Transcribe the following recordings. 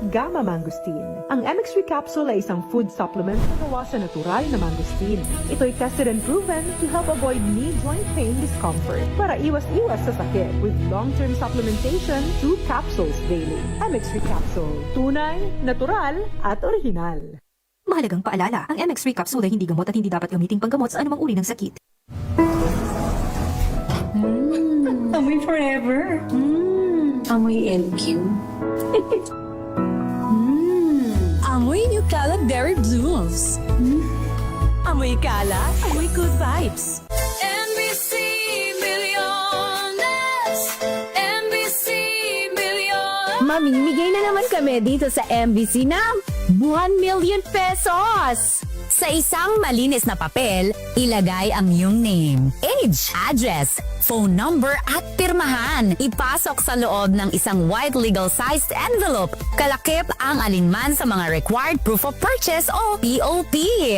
Gamma Mangosteen. Ang MX3 capsule ay isang food supplement na gawa sa natural na mangosteen. Ito ay tested and proven to help avoid knee joint pain discomfort para iwas-iwas sa sakit with long-term supplementation 2 capsules daily. MX3 capsule. Tunay, natural, at original. Mahalagang paalala, ang MX3 capsule ay hindi gamot at hindi dapat gamiting panggamot sa anumang uri ng sakit. Amoy forever. Amoy LQ. Amoy New Calad Berry Blues. Amoy Kala, amoy good vibes. NBC Milliones! NBC Milliones! Mamimigay na naman kami dito sa MBC ng 1 million pesos! Sa isang malinis na papel, ilagay ang iyong name, age, address, phone number at pirmahan. Ipasok sa loob ng isang white legal-sized envelope. Kalakip ang alinman sa mga required proof of purchase o POP.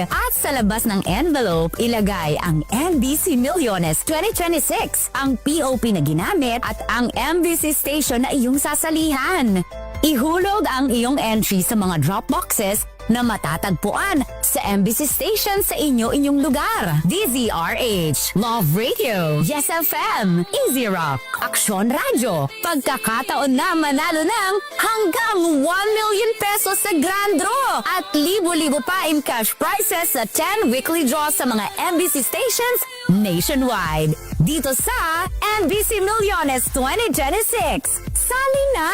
At sa labas ng envelope, ilagay ang MBC Milliones 2026, ang POP na ginamit at ang MBC station na iyong sasalihan. Ihulog ang iyong entry sa mga drop boxes na matatagpuan sa MBC station sa inyong lugar. DZRH, Love Radio, Yes FM, Easy Rock, Aksyon Radio. Pagkakataon na manalo ng hanggang 1 million pesos sa Grand Draw at libo-libo pa in cash prizes sa 10 weekly draws sa mga MBC stations nationwide. Dito sa MBC Milliones 2026. Sali na!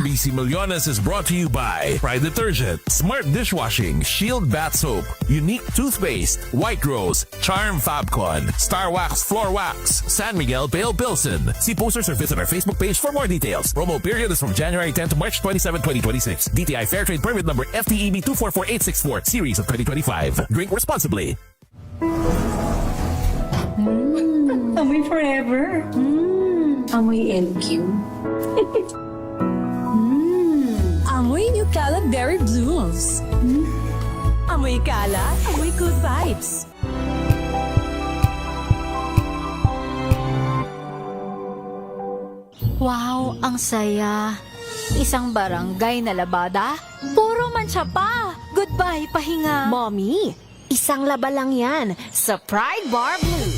MBC Milliones is brought to you by Pride Detergent, Smart Dishwashing, Shield Bath Soap, Unique Toothpaste, White Rose, Charm Fabcon, Star Wax Floor Wax, San Miguel Pale Pilsen. See posters or visit our Facebook page for more details. Promo period is from January 10 to March 27, 2026. DTI Fairtrade Permit Number FTEB 244864, Series of 2025. Drink responsibly. Amoy forever. Amoy LQ. Amoy New Calad Berry Blues. Amoy Kala, amoy good vibes. Wow, ang saya. Isang barangay na labada, puro mancha pa. Goodbye, pahinga. Mommy, isang laba lang yan sa Pride Bar Blue.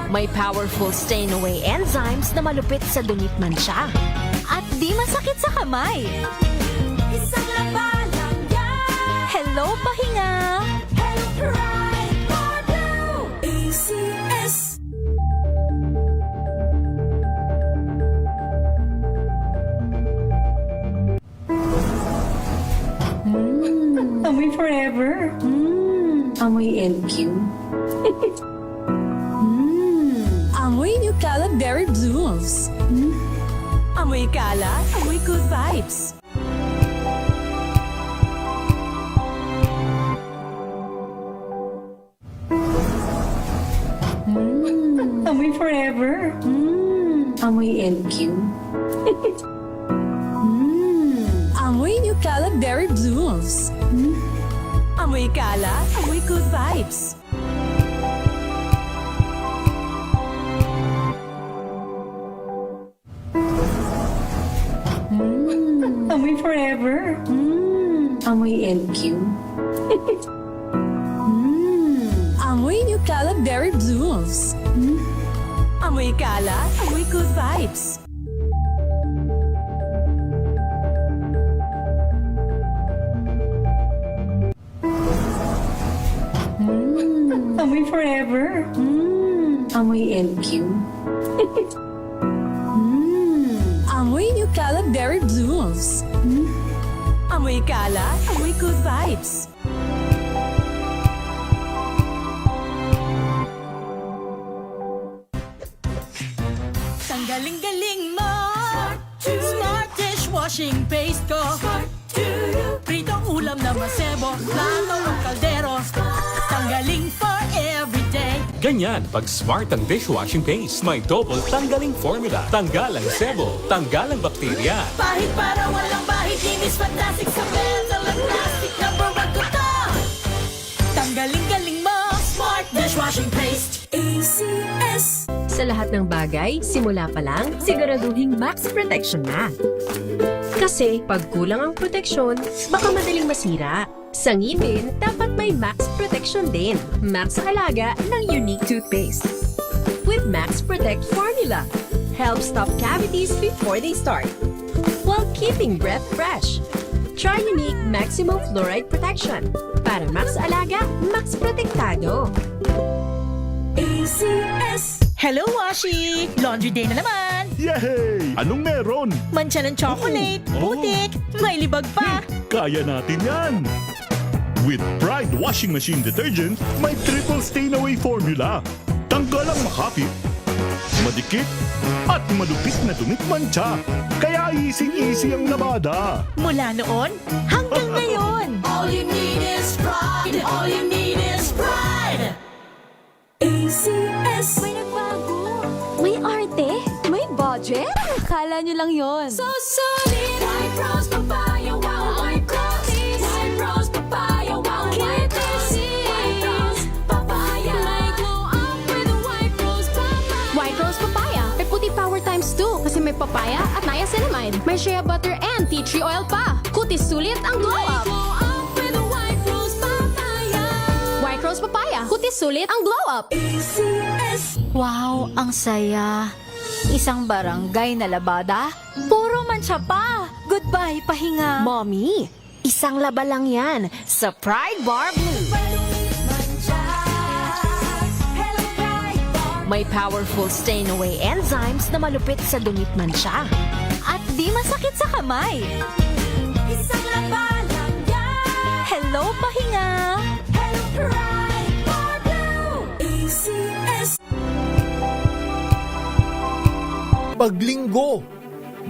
May powerful stain-away enzymes na malupit sa dunit mancha. At di masakit sa kamay. Isang laba lang yan. Hello, pahinga. Hello, Pride Bar Blue. ACS. Amoy forever. Amoy LQ. Amoy New Calad Berry Blues. Amoy Kala, amoy good vibes. Amoy forever. Amoy LQ. Amoy New Calad Berry Blues. Amoy Kala, amoy good vibes. Amoy forever. Amoy LQ. Amoy New Calad Berry Blues. Amoy Kala, amoy good vibes. Amoy forever. Amoy LQ. Amoy New Calad Berry Blues. Amoy Kala, amoy good vibes. Tanggaling-galing mo. Smart dishwashing paste ko. Pritong ulam na masebo. Plato o kaldero. Tanggaling for everyday. Ganyan pag smart ang dishwashing paste. May double tanggaling formula. Tanggal ang sebo, tanggal ang bakterya. Bahid para walang bahid. Linis fantastic sa metal at plastic. Number 1 ko to. Tanggaling-galing mo. Smart dishwashing paste. ACS. Sa lahat ng bagay, simula pa lang, siguraduhing max protection na. Kasi pag kulang ang proteksyon, baka madaling masira. Sa ngipin, dapat may max protection din. Max sa alaga ng Unique Toothpaste. With Max Protect Formula, help stop cavities before they start, while keeping breath fresh. Try Unique Maximum Fluoride Protection. Para max alaga, max protektado. ACS. Hello, Washi! Laundry day na naman! Yay! Anong meron? Mancha ng chocolate, Oh. putik, may libag pa! Kaya natin yan! With Pride Washing Machine Detergent, may triple stain away formula. Tanggalang makapit, madikit, at malupit na dumit mancha. Kaya easy-easy ang labada. Mula noon hanggang ngayon! All you need is pride! All you need is pride! ACS. May nagbago. May arte. May budget. Kala nyo lang yon. So solid! White Rose Papaya, wow! White Rose! White Rose Papaya, wow! White Rose! White Rose Papaya! May glow up with White Rose Papaya! White Rose Papaya. May puti power times 2 kasi may papaya at niacinamide. May shea butter and tea tree oil pa. Kutis sulit ang glow up. Glow up with White Rose Papaya! White Rose Papaya. Kutis sulit ang glow up. ACS. Wow, ang saya. Isang barangay na labada, puro mancha pa. Goodbye, pahinga. Mommy, isang laba lang yan sa Pride Bar Blue. May powerful stain away enzymes na malupit sa dumit mancha. At di masakit sa kamay. Isang laba lang yan! Hello, pahinga. Hello, Pride Bar Blue! ACS. Paglinggo,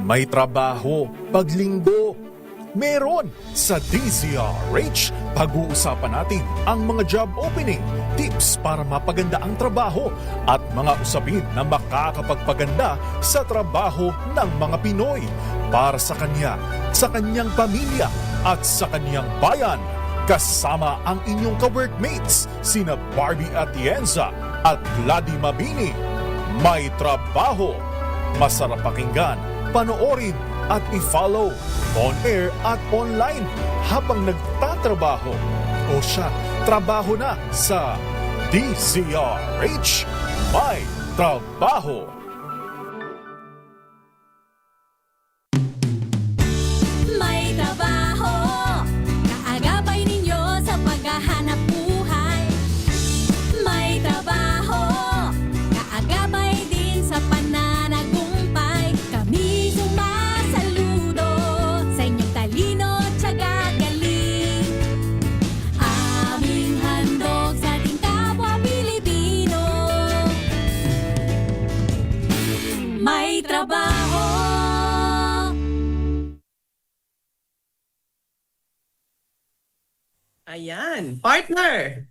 may trabaho. Paglinggo, meron. Sa DZRH, pag-uusapan natin ang mga job opening, tips para mapaganda ang trabaho, at mga usapin na makakapagpaganda sa trabaho ng mga Pinoy para sa kanya, sa kanyang pamilya, at sa kanyang bayan. Kasama ang inyong ka-workmates, sina Barbie Atienza at Gladys Mabini. May trabaho. Masarap pakinggan, panoorin at i-follow on air at online habang nagtatrabaho o siya trabaho na sa DZRH. May trabaho. May trabaho, kaagapay ninyo sa paghahanap buhay. May trabaho, kaagapay din sa pananagumpay. Kami sumasaludo sa inyong talino, tiyaga, galing. Aming handog sa ating kapwa Pilipino. May trabaho. Ayan, partner!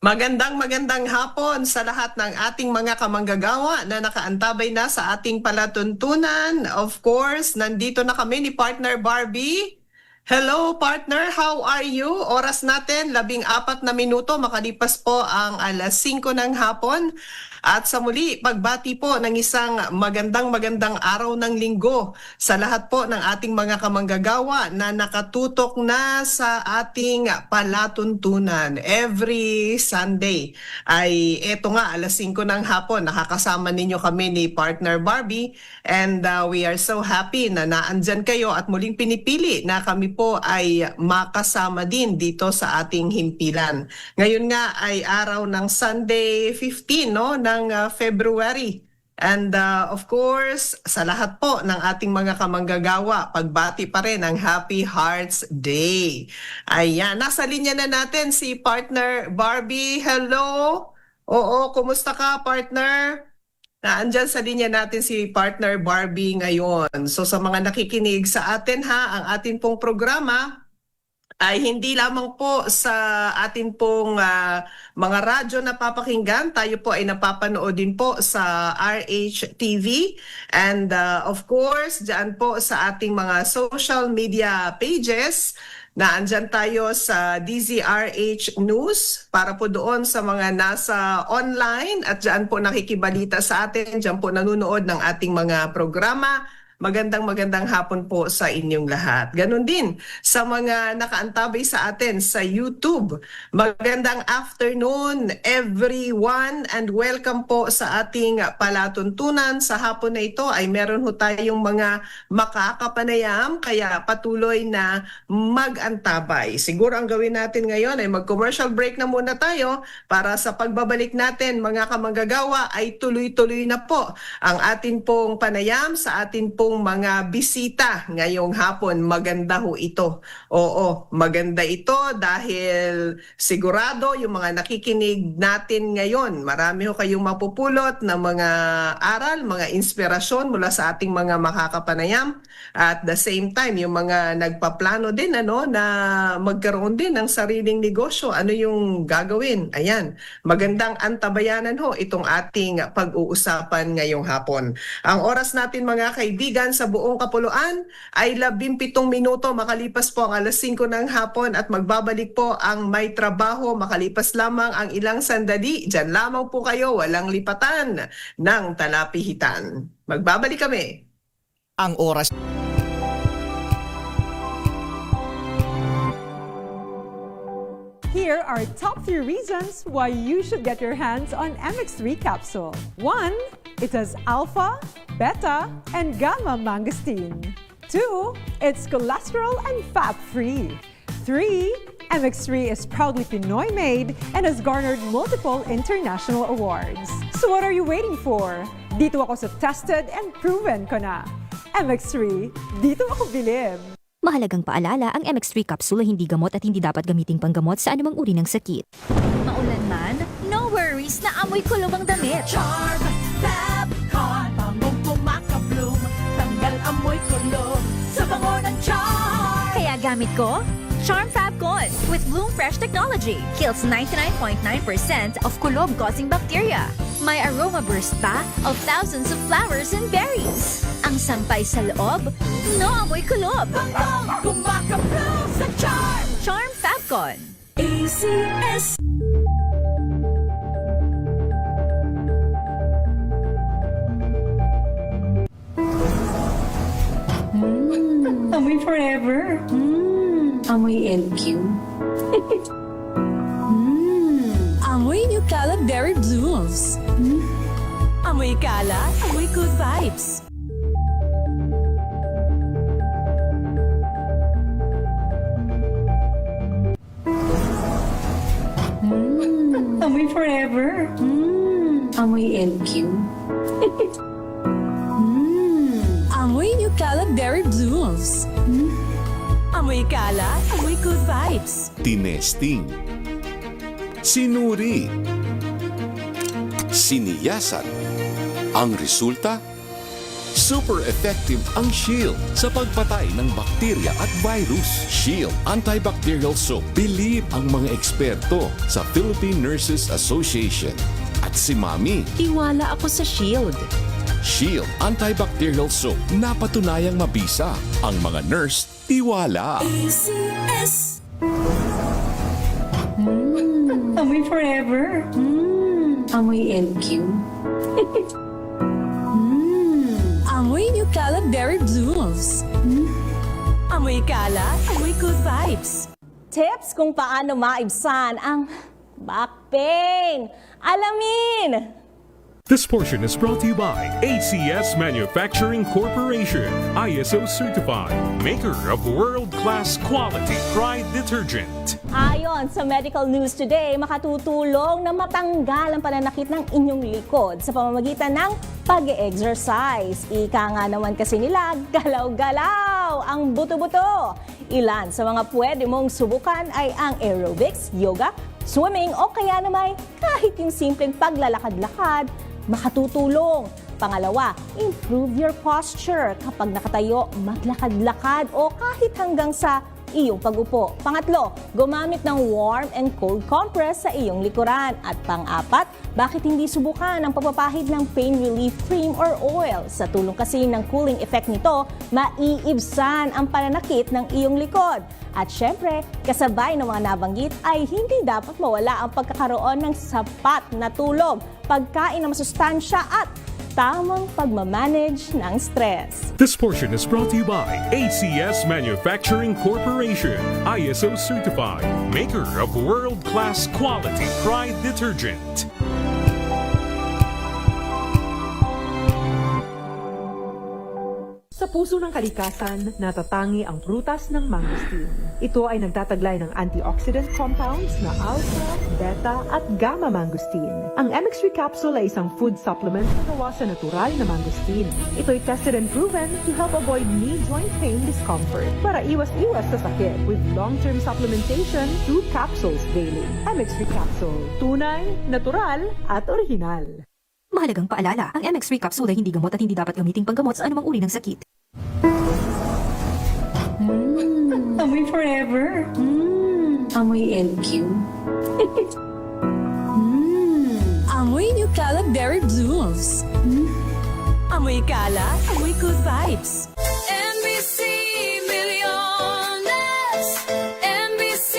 Magandang hapon sa lahat ng ating mga kamanggagawa na nakaantabay na sa ating palatuntunan. Of course, nandito na kami ni Partner Barbie. Hello partner, how are you? Oras natin, 14 na minuto, makalipas po ang alas 5 ng hapon. At sa muli, pagbati po ng isang magandang araw ng linggo sa lahat po ng ating mga kamanggagawa na nakatutok na sa ating palatuntunan. Every Sunday ay eto nga, alas 5 ng hapon, nakakasama ninyo kami ni Partner Barbie. And we are so happy na naandyan kayo at muling pinipili na kami po ay makasama din dito sa ating himpilan. Ngayon nga ay araw ng Sunday 15 ng February. And of course, sa lahat po ng ating mga kamanggagawa, pagbati pa rin ang Happy Hearts Day. Ayan, nasa linya na natin si Partner Barbie. Hello! Oo, kumusta ka, partner? Naandyan sa linya natin si Partner Barbie ngayon. So sa mga nakikinig sa atin ang atin pong programa ay hindi lamang po sa atin pong mga radyo na papakinggan, tayo po ay napapanood din po sa RH-TV and of course, dyan po sa ating mga social media pages na andyan tayo sa DZRH News para po doon sa mga nasa online at dyan po nakikibalita sa atin, dyan po nanonood ng ating mga programa. Magandang hapon po sa inyong lahat. Ganon din sa mga nakaantabay sa atin sa YouTube. Magandang afternoon everyone and welcome po sa ating palatuntunan. Sa hapon na ito ay meron ho tayong mga makakapanayam kaya patuloy na mag-antabay. Siguro ang gawin natin ngayon ay mag-commercial break na muna tayo para sa pagbabalik natin mga kamanggagawa ay tuloy-tuloy na po ang atin pong panayam sa atin pong mga bisita ngayong hapon. Maganda ho ito. Oo, maganda ito dahil sigurado yung mga nakikinig natin ngayon, marami ho kayong mapupulot na mga aral, mga inspirasyon mula sa ating mga makakapanayam. At the same time, yung mga nagpaplano din na magkaroon din ng sariling negosyo. Ano yung gagawin? Ayan, magandang antabayanan ho itong ating pag-uusapan ngayong hapon. Ang oras natin mga kaibigan sa buong kapuluan ay 17 minuto makalipas po ang alas 5 ng hapon at magbabalik po ang May Trabaho makalipas lamang ang ilang sandali. Diyan lamang po kayo, walang lipatan ng talapihitan. Magbabalik kami. Ang oras. Here are top 3 reasons why you should get your hands on MX3 capsule. 1. It has alpha, beta, and gamma mangosteen. 2. It's cholesterol and fat-free. 3. MX3 is proudly Pinoy made and has garnered multiple international awards. So what are you waiting for? Dito ako sa tested and proven ko na. MX3, dito ako bilib. Mahalagang paalala, ang MX3 capsule ay hindi gamot at hindi dapat gamiting panggamot sa anumang uri ng sakit. Maulan man, no worries na amoy kulob ang damit. Charm Fabcon, bangong pumakabloom, tanggal amoy kulob sa bango ng charm. Kaya gamit ko, Charm Fabcon with Bloom Fresh technology. Kills 99.9% of kulob-causing bacteria. May aroma burst pa of thousands of flowers and berries. Ang sampay sa loob, no amoy kulob. Bangong pumakabloom sa charm. Charm Fabcon. ACS. Amoy forever. Amoy LQ. Amoy New Cala Berry Blooms. Amoy Cala, amoy good vibes. Amoy forever. Amoy LQ. Amoy New Cala Berry Blooms. Amoy Cala, amoy good vibes. Tinesting, sinuri, siniyasan. Ang resulta? Super effective ang Shield sa pagpatay ng bakterya at virus. Shield Antibacterial Soap. Believe ang mga eksperto sa Philippine Nurses Association. At si Mami. Tiwala ako sa Shield. Shield Antibacterial Soap. Napatunayang mabisa. Ang mga nurse, tiwala. ACS. Amoy forever. Amoy LQ. Amoy New Cala Berry Blooms. Amoy Cala, amoy good vibes. Tips kung paano maibsan ang back pain. Alamin! This portion is brought to you by ACS Manufacturing Corporation, ISO certified, maker of world-class quality Pride detergent. Ayon sa medical news today, makatutulong na matanggal ang pananakit ng inyong likod sa pamamagitan ng pag-exercise. Ika nga naman kasi nila, galaw-galaw ang buto-buto. Ilan sa mga pwede mong subukan ay ang aerobics, yoga, swimming o kaya naman kahit yung simpleng paglalakad-lakad, makatutulong. Pangalawa, improve your posture. Kapag nakatayo, maglakad-lakad o kahit hanggang sa iyong pagupo. Pangatlo, gumamit ng warm and cold compress sa iyong likuran. At pang-apat, bakit hindi subukan ang pagpapahid ng pain relief cream or oil? Sa tulong kasi ng cooling effect nito, maiibsan ang pananakit ng iyong likod. At syempre, kasabay ng mga nabanggit ay hindi dapat mawala ang pagkakaroon ng sapat na tulog, pagkain ng masustansya at tamang pagmamanage ng stress. This portion is brought to you by ACS Manufacturing Corporation, ISO certified, maker of world-class quality Pride detergent. Sa puso ng kalikasan, natatangi ang prutas ng mangosteen. Ito ay nagtataglay ng antioxidant compounds na alpha, beta at gamma mangosteen. Ang MX3 capsule ay isang food supplement na gawa sa natural na mangosteen. Ito ay tested and proven to help avoid knee joint pain discomfort para iwas-iwas sa sakit with long-term supplementation 2 capsules daily. MX3 capsule, tunay, natural at original. Mahalagang paalala, ang MX3 capsule ay hindi gamot at hindi dapat gamiting panggamot sa anumang uri ng sakit. Amoy forever. Amoy LQ. Amoy New Caleb Berry Blooms. Amoy Kala, amoy good vibes. NBC Milliones, NBC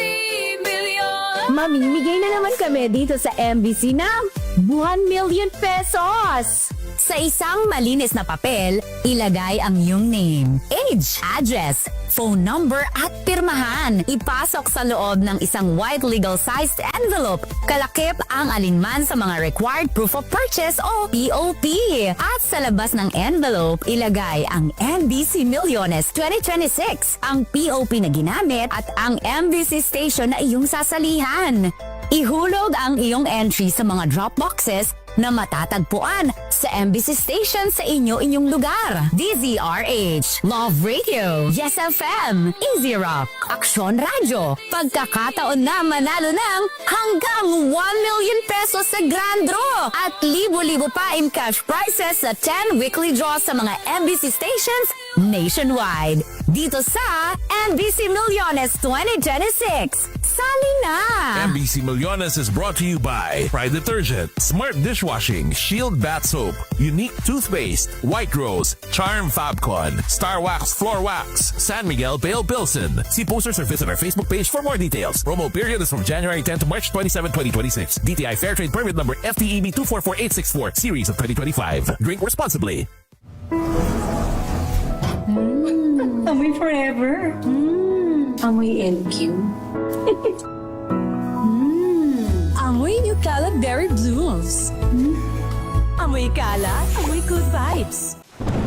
Milliones. Mamimigay na naman kami dito sa MBC ng 1 million pesos! Sa isang malinis na papel, ilagay ang iyong name, age, address, phone number at pirmahan. Ipasok sa loob ng isang white legal-sized envelope. Kalakip ang alinman sa mga required proof of purchase o POP. At sa labas ng envelope, ilagay ang MBC Milliones 2026, ang POP na ginamit at ang MBC station na iyong sasalihan. Ihulog ang iyong entry sa mga drop boxes na matatagpuan sa MBC station sa inyong lugar. DZRH, Love Radio, Yes FM, Easy Rock, Aksyon Radio. Pagkakataon na manalo ng hanggang 1 million pesos sa Grand Draw at libo-libo pa in cash prizes sa 10 weekly draws sa mga MBC stations nationwide. Dito sa MBC Milliones 2026. Sali na! MBC Millones is brought to you by Pride Detergent, Smart Dishwashing, Shield Bath Soap, Unique Toothpaste, White Rose, Charm Fabcon, Star Wax Floor Wax, San Miguel Pale Pilsen. See posters or visit our Facebook page for more details. Promo period is from January 10 to March 27, 2026. DTI Fair Trade Permit number FTEB 244864, series of 2025. Drink responsibly. Amoy forever. Amoy LQ. Amoy New Caleb Berry Blooms. Amoy Kala, amoy good vibes.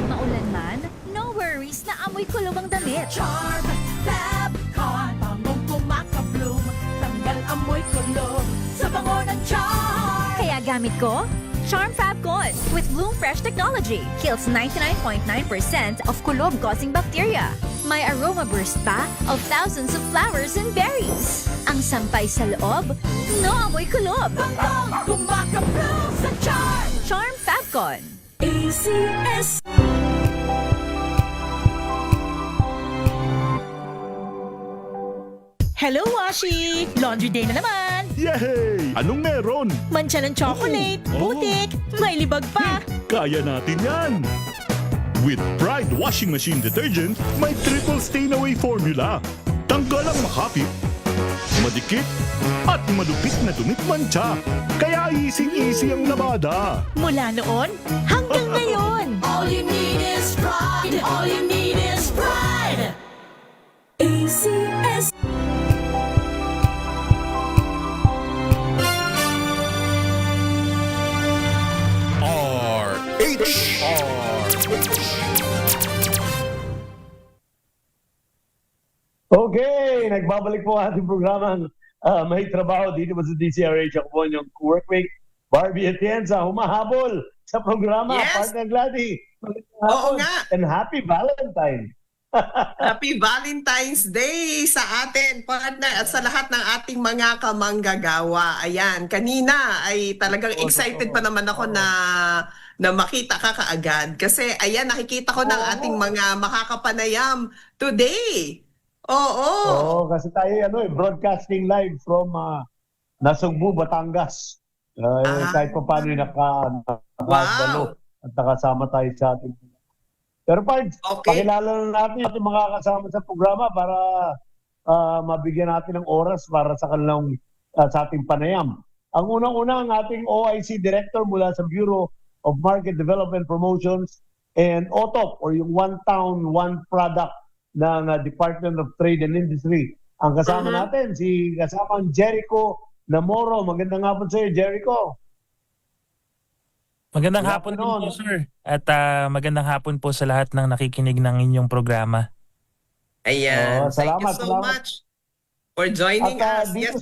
Maulan man, no worries na amoy kulog ang damit. Charm Fabcon, bangong kumaka-bloom, tanggal amoy kulog sa bango ng charm. Kaya gamit ko, Charm Fabcon with Bloom Fresh technology. Kills 99.9% of kulob-causing bacteria. May aroma burst pa of thousands of flowers and berries. Ang sampay sa loob, no amoy kulob. Bangong kumaka-bloom sa charm. Charm Fabcon. ACS. Hello, Washi! Laundry day na naman! Yay! Anong meron? Mancha ng chocolate, putik, may libag pa! Kaya natin yan! With Pride Washing Machine Detergent, may triple stain-away formula. Tanggal ang makapit, madikit, at malupit na dumit mancha. Kaya easy-easy ang labada. Mula noon hanggang ngayon! All you need is pride. All you need is pride. ACS. Okay, nagbabalik po ang ating programang May Trabaho dito sa DCRH. Ako po yung workmate, Barbie Atienza, humahabol sa programa. Yes. Partner Gladys. Oo nga. And happy Valentine. Happy Valentine's Day sa atin, partner, at sa lahat ng ating mga kamanggagawa. Ayan, kanina ay talagang excited pa naman ako na makita ka kaagad. Kasi ayan, nakikita ko ng ating mga makakapanayam today. Oo. Oo, kasi tayo broadcasting live from Nasugbu, Batangas. Kahit pa paano nakabalo at nakasama tayo sa ating. Pero Pards, pakilala na natin ating mga kasama sa programa para mabigyan natin ng oras para sa kanilang sa ating panayam. Ang unang-una ang ating OIC Director mula sa Bureau of Market Development Promotions and OTOP or yung One Town, One Product ng Department of Trade and Industry. Ang kasama natin, kasamang Jericho Namoro. Magandang hapon sa iyo, Jericho. Magandang hapon din po, sir. At magandang hapon po sa lahat ng nakikinig ng inyong programa. Ayan. Thank you so much for joining us. Dito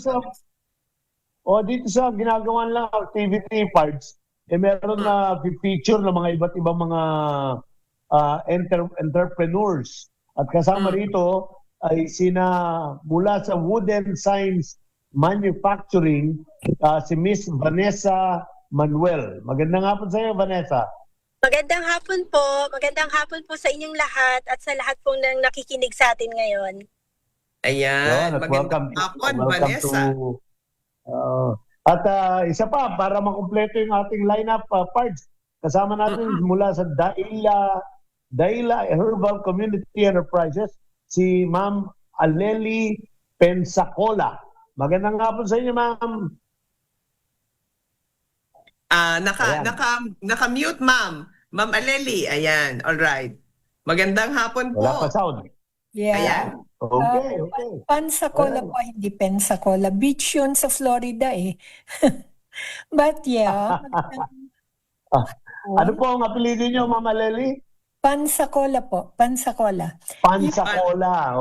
sa ginagawa lang activity Pards, meron na feature ng mga iba't ibang mga entrepreneurs. At kasama rito ay mula sa Wooden Signs Manufacturing, si Miss Vanessa Manuel. Magandang hapon sa iyo, Vanessa. Magandang hapon po. Magandang hapon po sa inyong lahat at sa lahat pong nang nakikinig sa atin ngayon. Ayan. Magandang hapon, Vanessa. At isa pa, para makumpleto yung ating lineup, Pards, kasama natin mula sa Daila Herbal Community Enterprises, si Ma'am Aleli Pensacola. Magandang hapon sa inyo, Ma'am. Naka-mute, Ma'am. Ma'am Aleli. Ayan. All right. Magandang hapon po. Wala pa sound. Yeah. Ayan. Okay. Pensacola po, hindi Pensacola. Beach yun sa Florida eh. But yeah. Ano po ang apelido niyo, Ma'am Aleli? Pensacola po. Pensacola. Pensacola.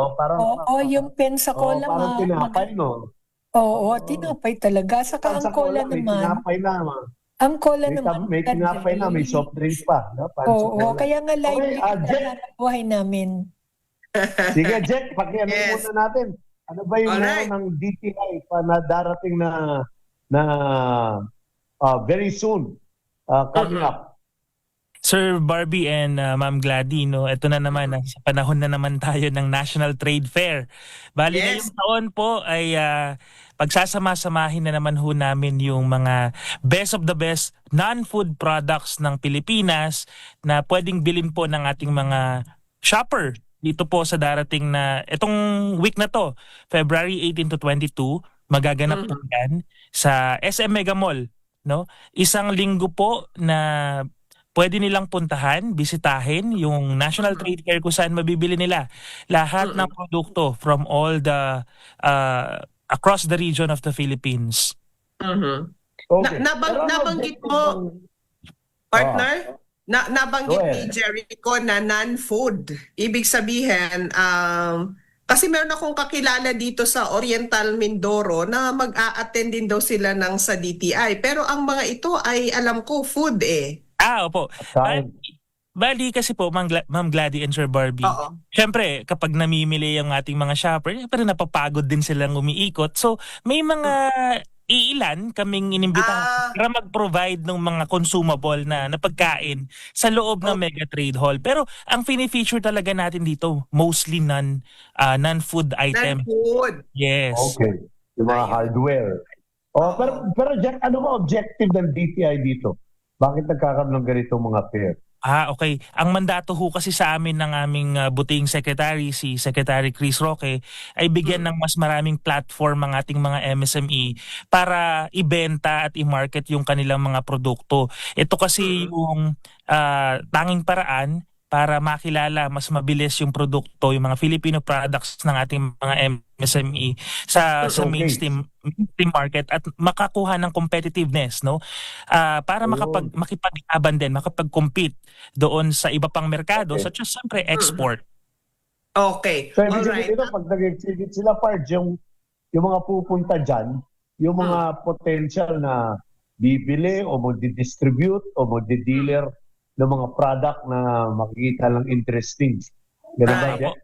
Yung Pensacola. Parang tinapay, no? Oo, tinapay talaga. Saka ang cola naman. May tinapay na, Ma'am. Ang cola naman. May tinapay na, may soft drinks pa. No? Oo, kaya nga live ang buhay namin. Sige, Jet, pakiano muna natin. Ano ba yung meron ng DTI pa na darating na very soon coming up? Sir Barbie and Ma'am Gladys, ito na naman, sa panahon na naman tayo ng National Trade Fair. Bali ngayong taon po ay pagsasama-samahin na naman ho namin yung mga best of the best non-food products ng Pilipinas na pwedeng bilhin po ng ating mga shopper dito po sa darating na, itong week na to, February 18 to 22, magaganap po yan sa SM Mega Mall. No? Isang linggo po na pwede nilang puntahan, bisitahin yung National Trade Fair kung saan mabibili nila lahat ng produkto from all the across the region of the Philippines. Okay. Nabanggit mo, partner, nabanggit ni Jericho na non-food. Ibig sabihin, kasi meron akong kakilala dito sa Oriental Mindoro na mag-a-attend din daw sila ng sa DTI. Pero ang mga ito ay alam ko food eh. Opo. Bali kasi po, Ma'am Gladys and Sir Barbie, syempre kapag namimili ang ating mga shopper, syempre napapagod din silang umiikot. So may mga iilan kaming inimbitahan para mag-provide ng mga consumable na pagkain sa loob ng Mega Trade Hall. Pero ang fini-feature talaga natin dito, mostly non-food item. Non-food. Yes. Okay. Yung mga hardware. Pero Jack, ano ba objective ng DTI dito? Bakit nagkakaroon ng ganitong mga fair? Okay. Ang mandato ho kasi sa amin ng aming buting secretary, si Secretary Chris Roque, ay bigyan ng mas maraming platform ang ating mga MSME para ibenta at i-market yung kanilang mga produkto. Ito kasi yung tanging paraan para makilala mas mabilis yung produkto, yung mga Filipino products ng ating mga MSME sa mainstream market at makakuha ng competitiveness, no? Para makipag-laban din, makapag-compete doon sa iba pang merkado, such as siyempre export. Okay. So ibig sabihin dito, pag nag-exhibit sila, Pards, yung mga pupunta dyan, yung mga potential na bibili o mag-distribute o mag-dealer ng mga product na makikita lang interesting. Ganun ba, Jack?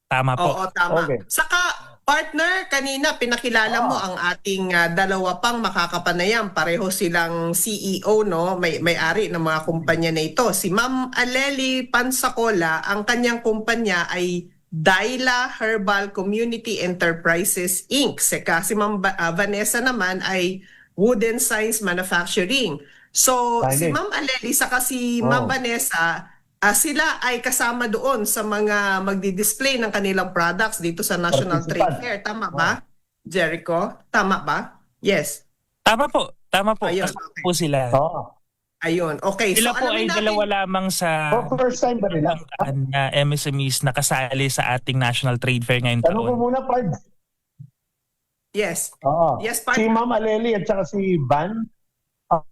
Tama po. Oo, tama. Okay. Saka, partner, kanina pinakilala mo ang ating dalawa pang makakapanayam. Pareho silang CEO, no? May-ari ng mga kumpanya na ito. Si Ma'am Aleli Pensacola, ang kanyang kumpanya ay Daila Herbal Community Enterprises Inc. Si Ma'am Vanessa naman ay Wooden Signs Manufacturing. So si Signage. Ma'am Aleli saka si Ma'am Vanessa, sila ay kasama doon sa mga magdi-display ng kanilang products dito sa National Trade Participant. Fair. Tama ba, Jericho? Tama ba? Yes. Tama po. Ayun, Kasama po sila. Ayun. Okay. Sila po alamin ay dalawa lamang sa first time ba nila? na MSMEs na kasali sa ating National Trade Fair ngayong Tanong ko taon. muna, Pride. Yes. Yes, si Ma'am Aleli at saka si Van,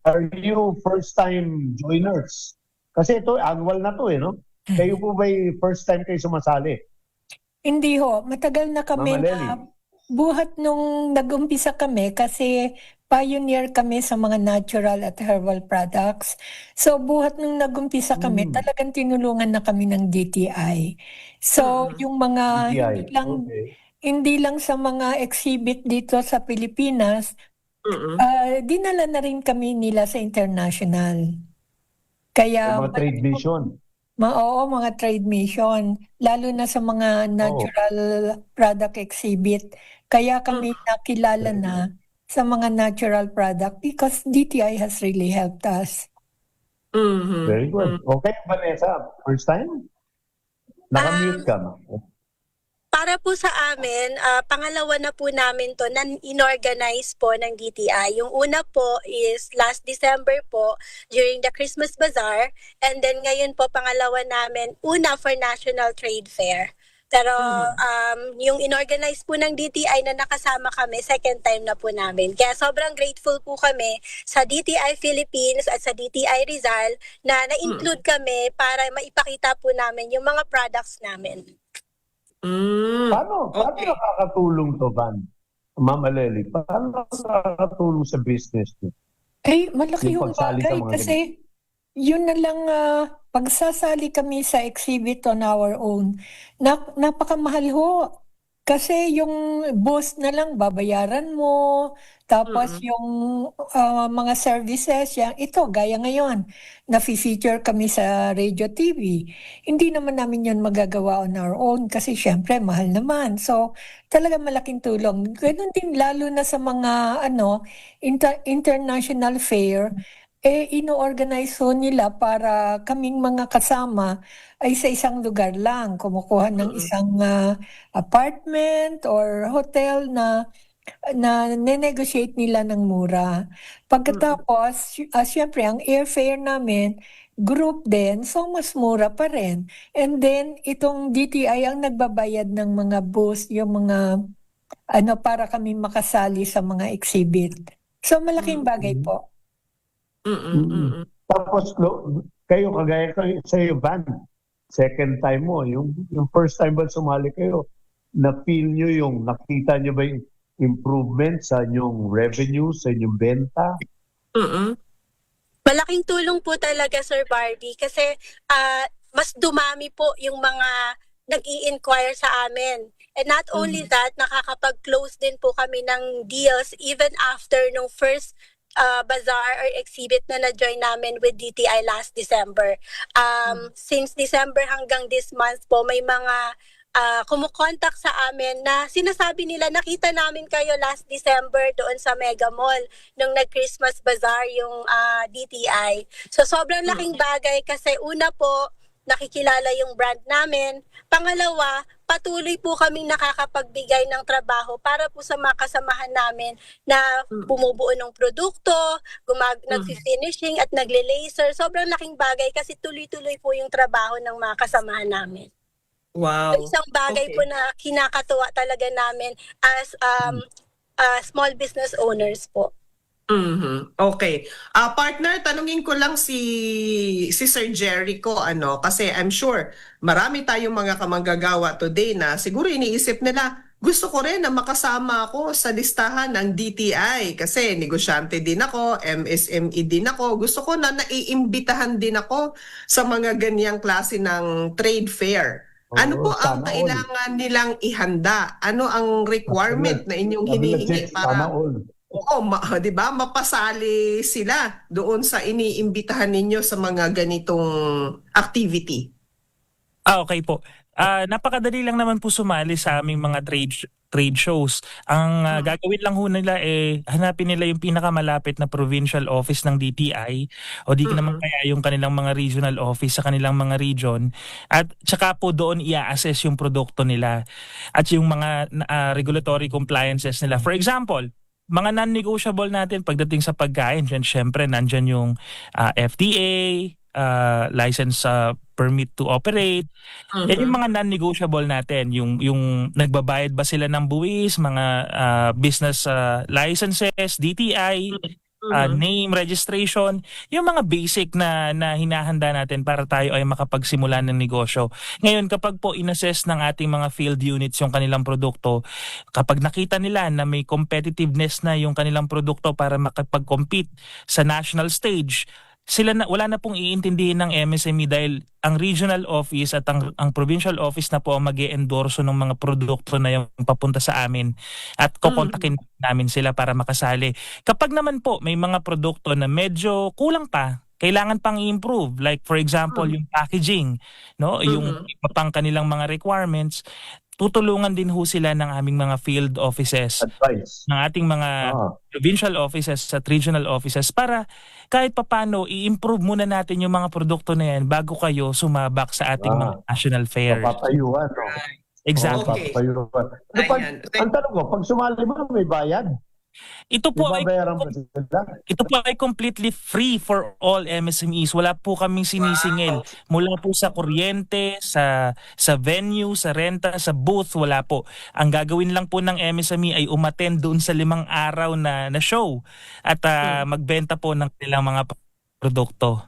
are you first-time joiners? Kasi ito, annual na to no? Kayo po ba'y first time kayo sumasali? Hindi ho. Matagal na kami Ma'am Aleli. na buhat nung nag-umpisa kami kasi pioneer kami sa mga natural at herbal products. So buhat nung nag-umpisa kami, talagang tinulungan na kami ng DTI. So yung mga DTI, hindi lang sa mga exhibit dito sa Pilipinas, dinala na rin kami nila sa international. Kaya Mga trade mission. Oo, mga trade mission, lalo na sa mga natural product exhibit. Kaya kami nakilala na sa mga natural product because DTI has really helped us. Very good. Okay, Vanessa, first time? Nakamute ka, ma'am. Para po sa amin, pangalawa na po namin to na inorganize po ng DTI. Yung una po is last December po during the Christmas Bazaar, and then ngayon po pangalawa namin, una for National Trade Fair. Pero yung inorganize po ng DTI na nakasama kami, second time na po namin. Kaya sobrang grateful po kami sa DTI Philippines at sa DTI Rizal na na-include kami para maipakita po namin yung mga products namin. Paano nakakatulong to, Van? Ma'am Aleli, paano nakakatulong sa business nyo? Malaki yung pagsali sa bagay mga kasi yun na lang pagsasali kami sa exhibit on our own. Napakamahal ho. Kasi yung booth na lang babayaran mo, tapos yung mga services, ito gaya ngayon, na-feature kami sa radio TV. Hindi naman namin yun magagawa on our own kasi syempre mahal naman. So talaga malaking tulong. Ganun din lalo na sa mga international fair, ino-organize ho nila para kaming mga kasama ay sa isang lugar lang. Kumukuha ng isang apartment or hotel na negotiate nila ng mura. Pagkatapos, syempre, ang airfare namin, group din, so mas mura pa rin. And then, itong DTI ang nagbabayad ng mga booths, yung mga, para kami makasali sa mga exhibit. So, malaking bagay po. Tapos, kayo, kagaya kayo sa iyo, Van, second time mo, yung first time ba sumali kayo, na-feel nyo nakita nyo ba yung improvement sa inyong revenue, sa inyong benta? Malaking tulong po talaga, Sir Barbie, kasi mas dumami po yung mga nag-i-inquire sa amin. And not only that, nakakapag-close din po kami ng deals even after nung first bazaar or exhibit na na-join namin with DTI last December. Since December hanggang this month po, may mga kumukontak sa amin na sinasabi nila, nakita namin kayo last December doon sa Mega Mall nung nag-Christmas Bazaar yung DTI. So sobrang laking bagay kasi una po, nakikilala yung brand namin. Pangalawa, patuloy po kaming nakakapagbigay ng trabaho para po sa mga kasamahan namin na bumubuo ng produkto, nag-finishing at nagle-laser. Sobrang laking bagay kasi tuloy-tuloy po yung trabaho ng mga kasamahan namin. Wow. So, isang bagay po na kinakatuwa talaga namin as small business owners po. Okay. Partner, tanungin ko lang si Sir Jericho, kasi I'm sure marami tayong mga kamanggagawa today na siguro iniisip nila, gusto ko rin na makasama ako sa listahan ng DTI kasi negosyante din ako, MSME din ako. Gusto ko na naiimbitahan din ako sa mga ganyang klase ng trade fair. Ano po ang kailangan nilang ihanda? Ano ang requirement na inyong hinihingi para di ba? Mapasali sila doon sa iniimbitahan ninyo sa mga ganitong activity. Okay po. Napakadali lang naman po sumali sa aming mga trade shows. Ang gagawin lang ho nila hanapin nila yung pinakamalapit na provincial office ng DTI o di naman kaya yung kanilang mga regional office sa kanilang mga region at saka po doon i-assess yung produkto nila at yung mga regulatory compliances nila. For example, mga non-negotiable natin pagdating sa pagkain, syempre nandyan yung FDA, license permit to operate. Yan yung mga non-negotiable natin. Yung nagbabayad ba sila ng buwis, mga business licenses, DTI, name, registration, yung mga basic na hinahanda natin para tayo ay makapagsimula ng negosyo. Ngayon, kapag po inassess ng ating mga field units yung kanilang produkto, kapag nakita nila na may competitiveness na yung kanilang produkto para makapag-compete sa national stage, wala na pong iintindihin ng MSME dahil ang regional office at ang provincial office na po ang mag-e-endorso ng mga produkto na yung papunta sa amin at kukontakin namin sila para makasali. Kapag naman po may mga produkto na medyo kulang pa, kailangan pang i-improve, like for example yung packaging, no, yung iba pang kanilang mga requirements, tutulungan din ho sila ng aming mga field offices, ng ating mga provincial offices at regional offices para kahit papano i-improve muna natin yung mga produkto na yan bago kayo sumabak sa ating mga national fairs. Papapayuan. No? Exactly. Papapayuan. Ang tanong ko, pag sumali mo, may bayad? Ito po ay completely free for all MSMEs. Wala po kaming sinisingil. Mula po sa kuryente, sa venue, sa renta, sa booth, wala po. Ang gagawin lang po ng MSME ay umattend doon sa 5 araw na show at magbenta po ng kanilang mga produkto.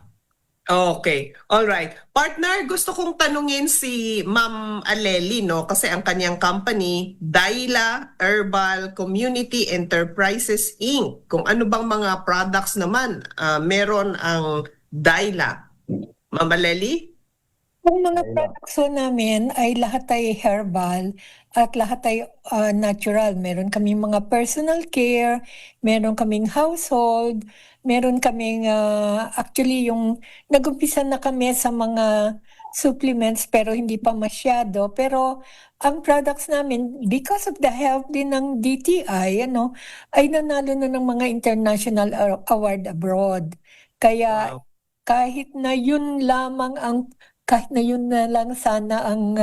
Okay. All right. Partner, gusto kong tanungin si Ma'am Aleli, no? Kasi ang kanyang company, Daila Herbal Community Enterprises Inc. Kung ano bang mga products naman meron ang Daila. Ma'am Aleli? Ang mga products namin ay lahat ay herbal at lahat ay natural. Meron kaming mga personal care, meron kaming household, meron kaming actually yung nag-umpisa na kami sa mga supplements pero hindi pa masyado. Pero ang products namin, because of the help din ng DTI, ay nanalo na ng mga international award abroad. Kaya kahit na yun na lang sana ang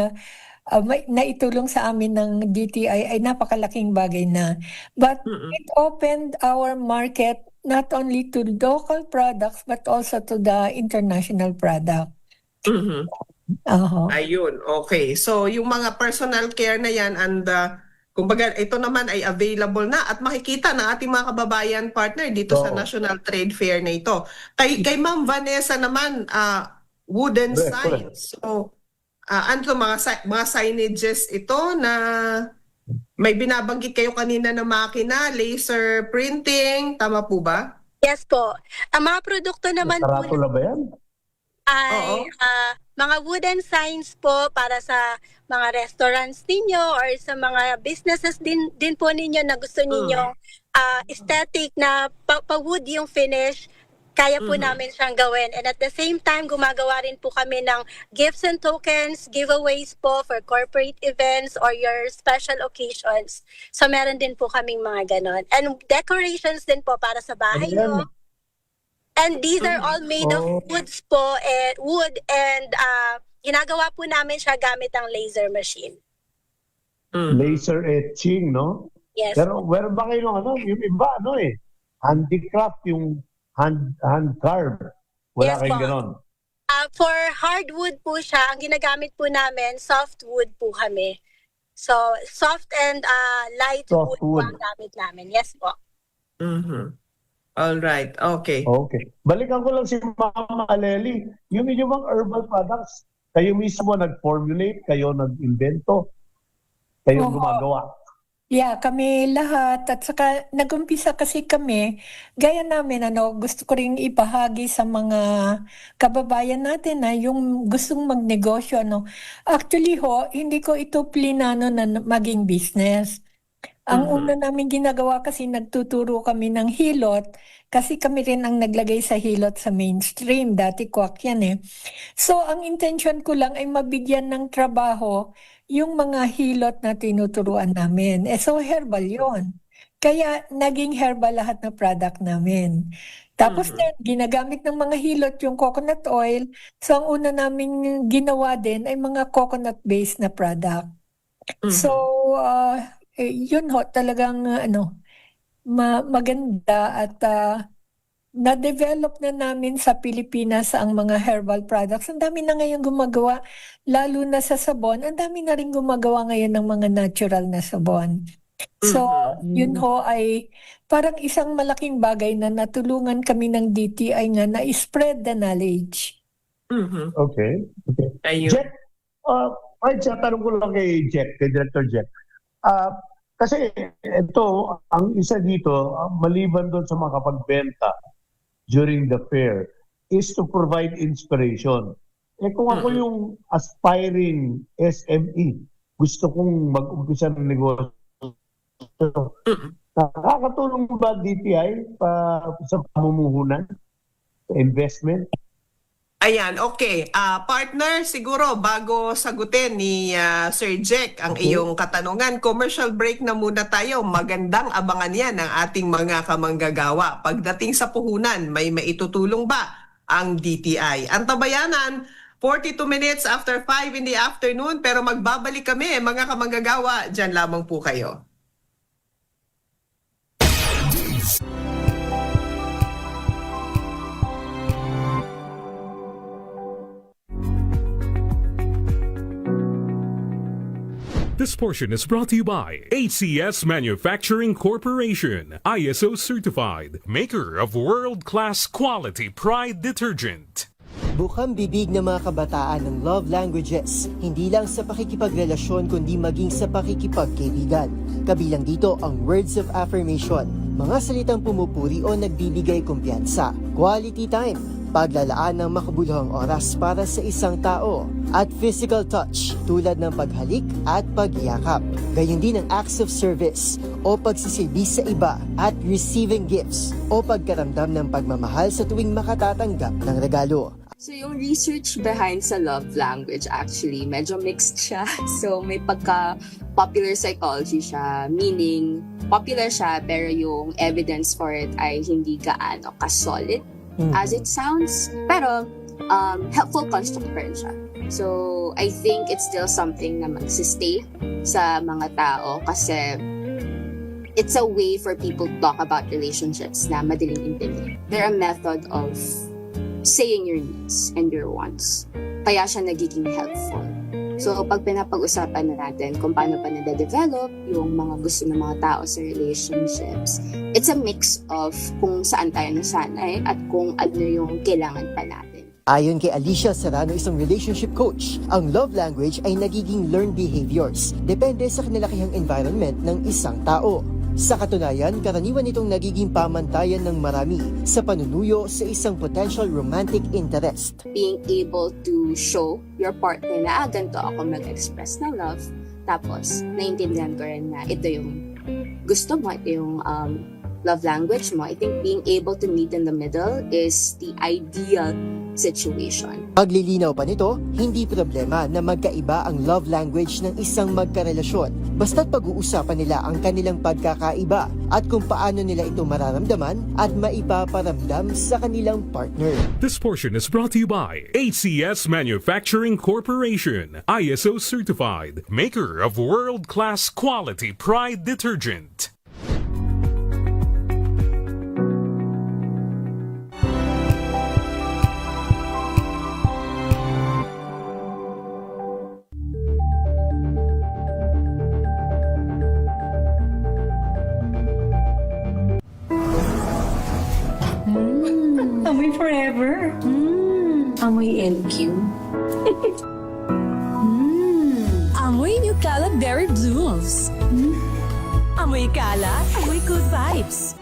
naitulong sa amin ng DTI ay napakalaking bagay na. But it opened our market not only to local products but also to the international product. Ayun, okay. So yung mga personal care na yan and kumbaga ito naman ay available na at makikita ng ating mga kababayan partner dito sa National Trade Fair na ito. Kay Ma'am Vanessa naman, wooden signs. So ano mga signages ito na may binabanggit kayo kanina na makina, laser printing, tama po ba? Yes po. Ang mga produkto naman po ba yan? ay mga wooden signs po para sa mga restaurants ninyo or sa mga businesses din po ninyo na gusto ninyo aesthetic na pa-wood yung finish. Kaya po namin siyang gawin. And at the same time, gumagawa rin po kami ng gifts and tokens, giveaways po for corporate events or your special occasions. So meron din po kaming mga ganon. And decorations din po para sa bahay nyo. And these are all made of woods po, wood and ginagawa po namin siya gamit ang laser machine. Laser etching, no? Yes. Pero meron ba kayo yung iba, handicraft, yung hand carve. Wala kayong ganon. For hardwood po siya, ang ginagamit po namin, softwood po kami. So, soft and light wood po ang gamit namin. Yes po. All right. Okay. Okay. Balikan ko lang si Ma'am Aleli. Yung inyong mga herbal products, kayo mismo nag-formulate, kayo nag-invento, kayo gumagawa. Yeah, kami lahat. At saka nag-umpisa kasi kami, gaya namin, gusto ko rin ibahagi sa mga kababayan natin na yung gustong magnegosyo. Actually hindi ko ito plinano na maging business. Ang una namin ginagawa kasi nagtuturo kami ng hilot kasi kami rin ang naglagay sa hilot sa mainstream. Dati kwak yan eh. So ang intention ko lang ay mabigyan ng trabaho yung mga hilot na tinuturuan namin. So herbal yon. Kaya naging herbal lahat na product namin. Tapos din, ginagamit ng mga hilot yung coconut oil. So ang una namin ginawa din ay mga coconut-based na product. So, yun ho, talagang maganda at na-develop na namin sa Pilipinas ang mga herbal products. Ang dami na ngayon gumagawa, lalo na sa sabon. Ang dami na rin gumagawa ngayon ng mga natural na sabon. So, yun ho ay parang isang malaking bagay na natulungan kami ng DTI nga na spread the knowledge. Okay. Jack, ay, tanong ko lang kay Jack, kay Director Jack. Kasi ito, ang isa dito, maliban doon sa makapagbenta during the fair, is to provide inspiration. Eh kung ako yung aspiring SME, gusto kong mag-umpisa ng negosyo, nakakatulong ba DTI sa pamumuhunan, sa investment? Ayan, okay. Partner, siguro bago sagutin ni Sir Jack ang iyong katanungan, commercial break na muna tayo. Magandang abangan yan ng ating mga kamanggagawa. Pagdating sa puhunan, may maitutulong ba ang DTI? Ang tabayanan, 42 minutes after 5 in the afternoon, pero magbabalik kami, mga kamanggagawa. Diyan lamang po kayo. This portion is brought to you by ACS Manufacturing Corporation, ISO certified, maker of world-class quality Pride detergent. Bukang bibig ng mga kabataan ng love languages, hindi lang sa pakikipagrelasyon kundi maging sa pakikipagkaibigan. Kabilang dito ang words of affirmation, mga salitang pumupuri o nagbibigay kumpiyansa, quality time, paglalaan ng makabuluhang oras para sa isang tao, at physical touch tulad ng paghalik at pagyakap. Gayon din ang acts of service o pagsisilbi sa iba at receiving gifts o pagkaramdam ng pagmamahal sa tuwing makatatanggap ng regalo. So yung research behind sa love language actually medyo mixed siya. So may pagka-popular psychology siya, meaning popular siya pero yung evidence for it ay hindi gaano ka-solid as it sounds. Pero helpful construct pa rin siya. So I think it's still something na magsistay sa mga tao kasi it's a way for people to talk about relationships na madaling intindihin. They're a method of saying your needs and your wants. Kaya siya nagiging helpful. So, pag pinapag-usapan na natin kung paano pa nade-develop yung mga gusto ng mga tao sa relationships, it's a mix of kung saan tayo nasanay at kung ano yung kailangan pa natin. Ayon kay Alicia Serrano, isang relationship coach, ang love language ay nagiging learned behaviors. Depende sa kinalakihang environment ng isang tao. Sa katunayan, karaniwan itong nagiging pamantayan ng marami sa panunuyo sa isang potential romantic interest. Being able to show your partner na ganito ako mag-express ng love, tapos naiintindihan ko rin na ito yung gusto mo, ito yung love language mo. I think being able to meet in the middle is the ideal situation. Paglilinaw pa nito, hindi problema na magkaiba ang love language ng isang magkarelasyon. Basta't pag-uusapan nila ang kanilang pagkakaiba at kung paano nila ito mararamdaman at maipaparamdam sa kanilang partner. This portion is brought to you by ACS Manufacturing Corporation, ISO certified, maker of world-class quality Pride detergent. Amoy forever. Amoy LQ. Amoy New Calab Berry Blooms. Amoy kalat, amoy good vibes.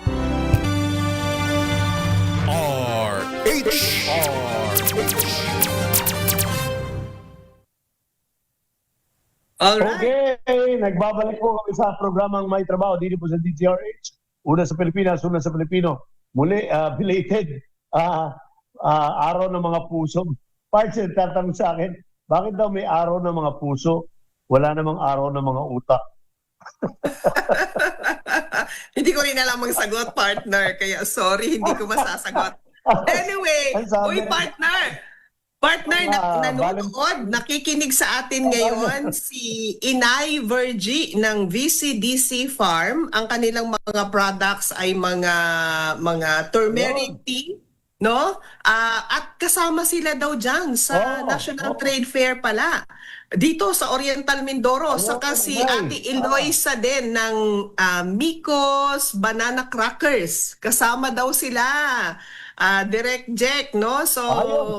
Alright. Okay, nagbabalik po kami sa programang May Trabaho dito po sa DZRH. Una sa Pilipinas, una sa Pilipino. Muli, belated araw ng mga puso. Partner, tatanong sa akin, bakit daw may araw ng mga puso? Wala namang araw ng mga utak. Hindi ko rin alam ang sagot, partner. Kaya sorry, hindi ko masasagot. Anyway, uy, partner! Partner, nanonood, nakikinig sa atin ngayon si Inay Virgie ng VCDC Farm. Ang kanilang mga products ay mga turmeric tea, no? At kasama sila daw dyan sa National Trade Fair pala. Dito sa Oriental Mindoro, saka si Ate Eloisa din ng Micos Banana Crackers. Kasama daw sila. Direct Jack, no? So,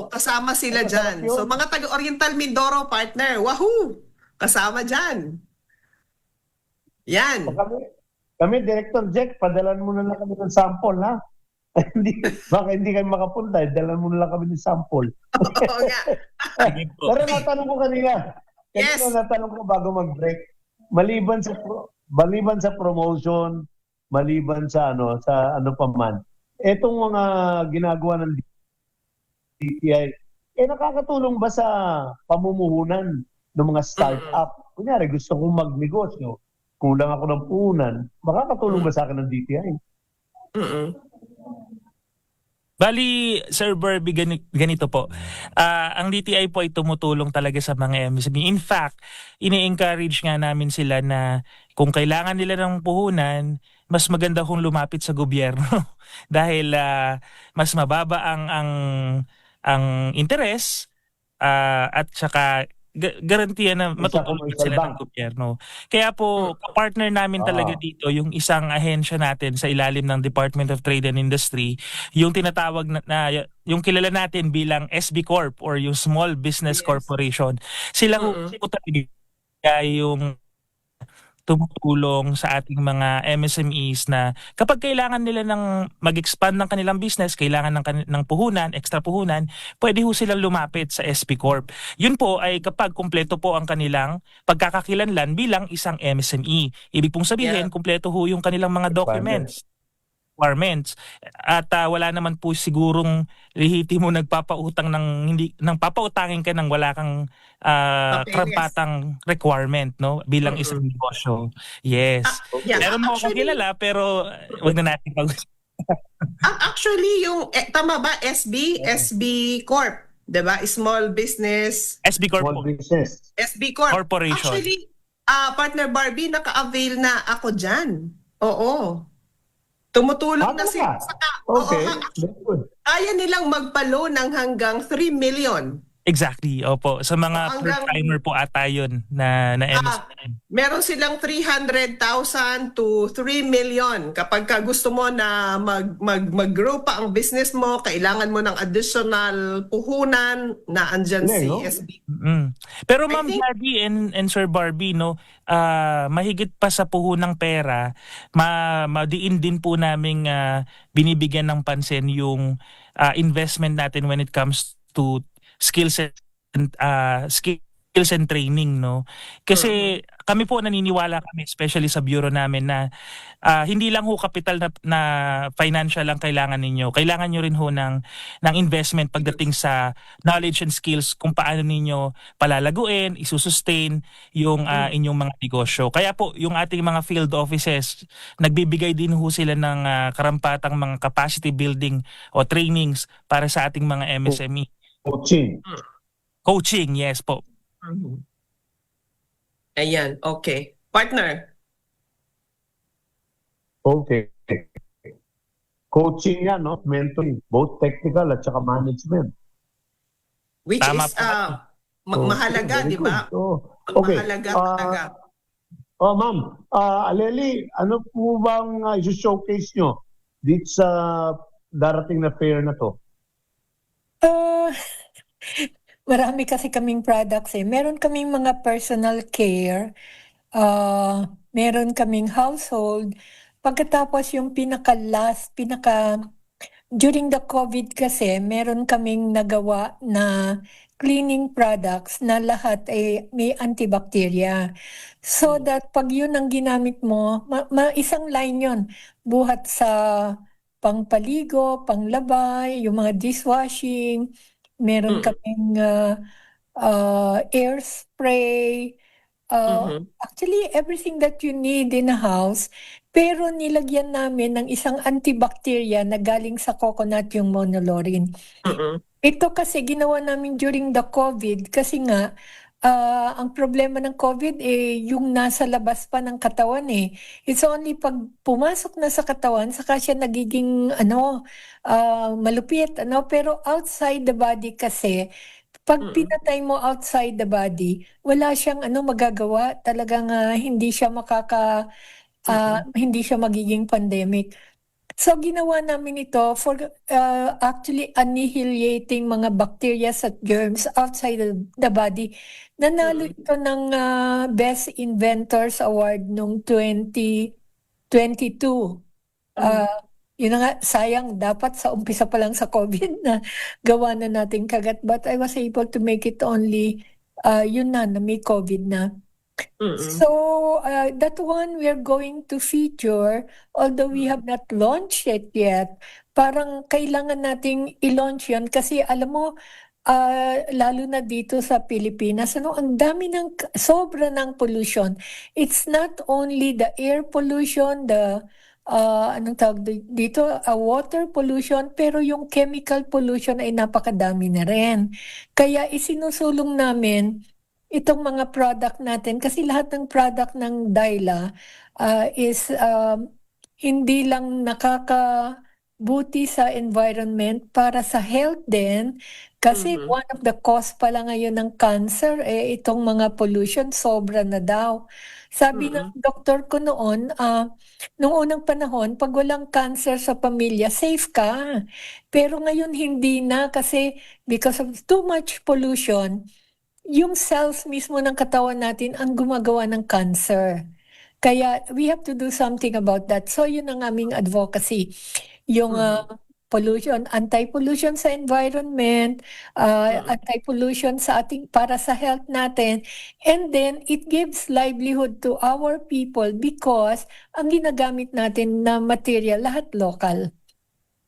kasama sila dyan. So, mga taga-Oriental Mindoro, partner, wahoo! Kasama dyan. Yan. Kami, Director Jack, padalan mo na lang kami ng sample, ha? Baka hindi kami makapunta, dalan mo na lang kami ng sample. Oo nga. Pero natanong ko kanina. Natanong ko bago mag-break. Maliban sa promotion, maliban sa ano pa man, etong mga ginagawa ng DTI, nakakatulong ba sa pamumuhunan ng mga start-up? Kunyari, gusto kong magnegosyo, kulang ako ng puhunan, makakatulong ba sa akin ng DTI? Bali, Sir Barbie, ganito po. Ang DTI po ay tumutulong talaga sa mga MSME. In fact, ini-encourage nga namin sila na kung kailangan nila ng puhunan, mas maganda kung lumapit sa gobyerno dahil mas mababa ang interes at saka garantiya na matutulungan sila ng gobyerno. Kaya po, partner namin talaga dito yung isang ahensya natin sa ilalim ng Department of Trade and Industry, yung tinatawag na yung kilala natin bilang SB Corp or yung Small Business Corporation. Sila po talaga yung tumutulong sa ating mga MSMEs na kapag kailangan nila ng mag-expand ng kanilang business, kailangan ng puhunan, extra puhunan, pwede ho silang lumapit sa SP Corp. Yun po ay kapag kumpleto po ang kanilang pagkakakilanlan bilang isang MSME. Ibig pong sabihin, kumpleto ho yung kanilang mga documents, requirements. At wala naman po sigurong lehitimo nagpapautang ng papautangin ka ng wala kang karampatang requirement, no, bilang isang negosyo. Yes. Meron mo akong kilala pero wag na natin Actually, yung tama ba SB Corp, 'di ba? Small Business SB Corp. SB Corp. Corporation. Actually, partner Barbie, naka-avail na ako diyan. Oo. Tumutulong na sila sa kaya nilang magpa-loan ng hanggang 3 million. Exactly, opo. Sa mga first-timer po ata yun na MSME. Meron silang 300,000 to 3 million. Kapag gusto mo na mag-grow pa ang business mo, kailangan mo ng additional puhunan na andyan si SB. Pero Ma'am Gladys and Sir Barbie, no, mahigit pa sa puhunang pera, madiin din po namin binibigyan ng pansin yung investment natin when it comes to skills and training, no? Kasi kami po naniniwala kami, especially sa bureau namin, na hindi lang ho kapital na financial lang kailangan ninyo. Kailangan nyo rin ho ng investment pagdating sa knowledge and skills kung paano ninyo palalaguin, isusustain yung inyong mga negosyo. Kaya po, yung ating mga field offices, nagbibigay din ho sila ng karampatang mga capacity building o trainings para sa ating mga MSME. Coaching, yes po. Ayan, okay. Partner. Okay. Coaching yan, no? Mentoring. Both technical at saka management. Which is mahalaga, di ba? Okay. Mahalaga talaga. Ma'am, Aleli, ano po bang i-showcase nyo dito sa darating na fair na to? Marami kasi kaming products eh. Meron kaming mga personal care, meron kaming household. Pagkatapos yung pinaka during the COVID kasi, meron kaming nagawa na cleaning products na lahat ay may antibacteria. So that pag yun ang ginamit mo, isang line yun, buhat sa pangpaligo, panglabay, yung mga dishwashing, meron kaming air spray, actually everything that you need in a house, pero nilagyan namin ng isang antibacteria na galing sa coconut, yung monolaurin. Ito kasi ginawa namin during the COVID kasi nga ang problema ng COVID yung nasa labas pa ng katawan eh. It's only pag pumasok na sa katawan saka siya nagiging malupit pero outside the body kasi pag pinatay mo outside the body, wala siyang magagawa, talagang hindi siya hindi siya magiging pandemic. So ginawa namin ito for actually annihilating mga bacteria at germs outside the body. Nanalo ito ng Best Inventors Award noong 2022. Yun na nga, sayang, dapat sa umpisa pa lang sa COVID na gawa na natin kagat. But I was able to make it only, yun na may COVID na. So that one we're going to feature, although we have not launched it yet. Parang kailangan nating i-launch yan kasi alam mo, lalo na dito sa Pilipinas, ang dami sobra ng pollution. It's not only the air pollution, the anong tawag dito, water pollution, pero yung chemical pollution ay napakadami na rin. Kaya isinusulong namin itong mga product natin kasi lahat ng product ng Dyla is hindi lang nakakabuti sa environment, para sa health din kasi one of the cause pala ngayon ng cancer itong mga pollution, sobra na daw. Sabi ng doktor ko noon, nung unang panahon, pag walang cancer sa pamilya, safe ka. Pero ngayon hindi na kasi because of too much pollution, yung cells mismo ng katawan natin ang gumagawa ng cancer. Kaya we have to do something about that. So yun ang aming advocacy. Yung pollution, anti-pollution sa environment, anti-pollution sa para sa health natin. And then it gives livelihood to our people because ang ginagamit natin na material, lahat local.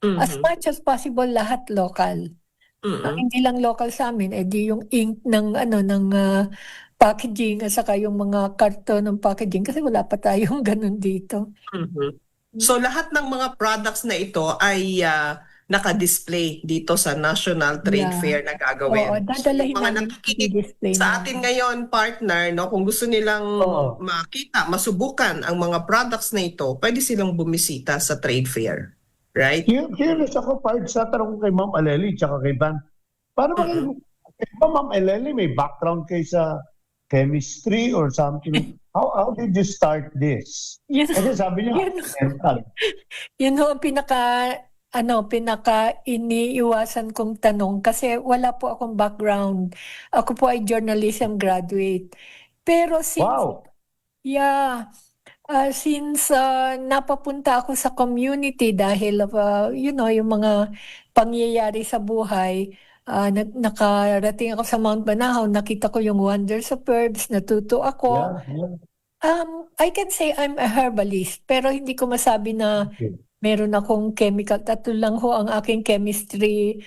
As much as possible, lahat local. Hindi lang local sa amin, di yung ink ng packaging at saka yung mga karton ng packaging kasi wala pa tayong ganun dito. So lahat ng mga products na ito ay naka-display dito sa National Trade Fair na gagawin. Oo, dadalahin mga namin nakikinig i-display sa atin ngayon, partner, kung gusto nilang makita, masubukan ang mga products na ito, pwede silang bumisita sa Trade Fair. Right? Curious ako, Pard, sa tanong ko kay Ma'am Aleli tsaka kay Van. Para Ma'am Aleli, may background kayo sa chemistry or something. How did you start this? Kasi sabi niya, mental. Yun ho, pinaka iniiwasan kong tanong kasi wala po akong background. Ako po ay journalism graduate. Pero since, since napapunta ako sa community dahil yung mga pangyayari sa buhay, nakarating ako sa Mount Banahaw, nakita ko yung wonders of herbs, natuto ako. I can say I'm a herbalist, pero hindi ko masabi na meron akong chemical. Tatlo lang ho ang aking chemistry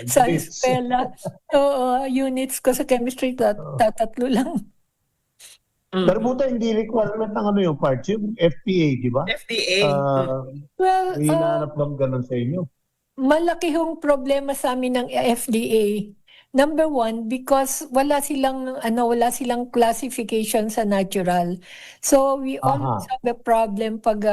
sa eskwela. Units ko sa chemistry, tatlo lang. Pero buta hindi requirement ng yung parts, yung FDA, di ba? FDA. Well, hinahanap lang ganun sa inyo. Malaki hong problema sa amin ng FDA. Number one, because wala silang classification sa natural. So we always have a problem pag